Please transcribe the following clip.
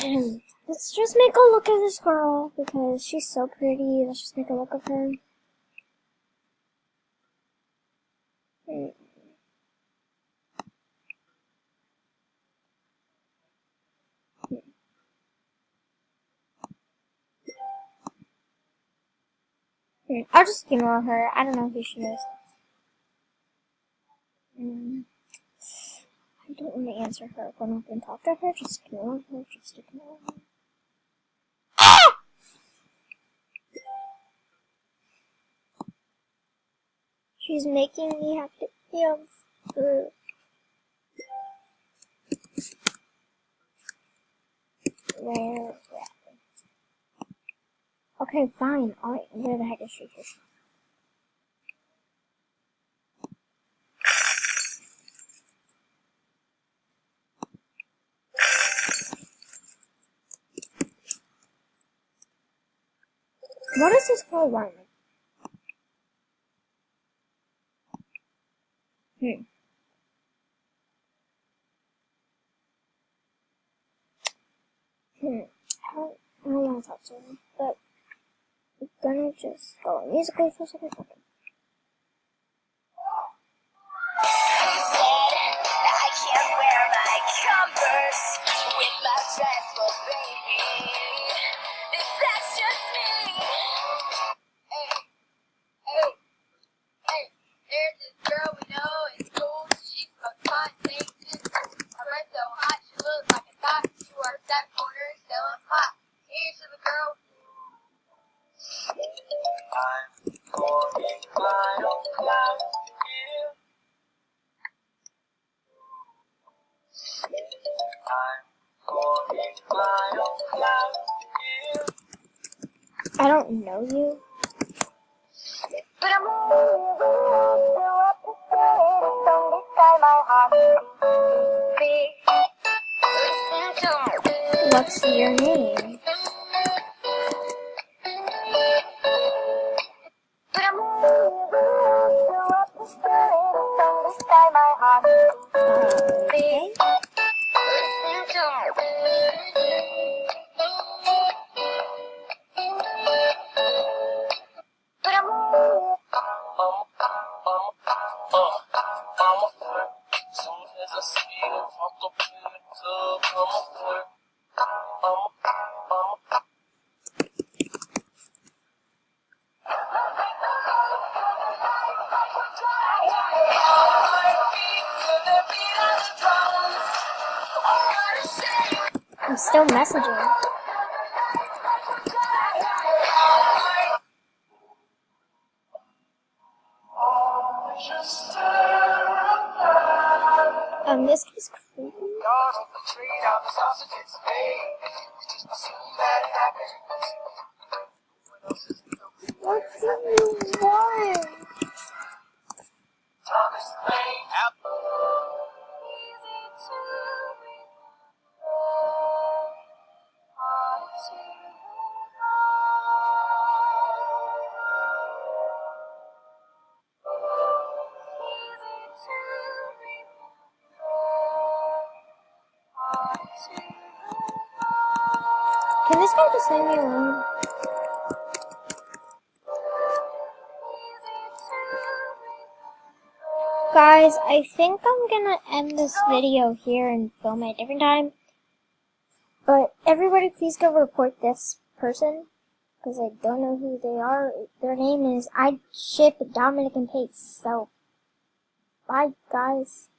Let's just make a look at this girl because she's so pretty. Let's just make a look of her. I'll just ignore her. I don't know who she is. I don't want to answer her. If I'm not going to talk to her, just ignore her. Just ignore her. Ah! She's making me have to answer. Where? Okay, fine. Where the heck is she? What does this girl want? I don't want to talk to her, but I'm gonna just go on musically for a second. Okay. I can't wear my Converse with my dress, but baby, that's just me. Hey, there's this girl we know in school. She's a fun thing. I read so hot, she looks like a top. She works that corner selling pot. Here's to the girl. I'm going fly on cloud. I don't know you. But I'm up to say this time my heart beat. Listen to me. What's your name? But I'm up to say this time my heart beat. Listen to me. But I'm soon as I see you walk up in the club, I'm a flirt. I'm still messaging. This is creepy. What do you want? Can this guy just leave me alone? Guys, I think I'm gonna end this video here and film at a different time. But everybody please go report this person, because I don't know who they are. Their name is I Ship Dominic and Pace. So, bye guys.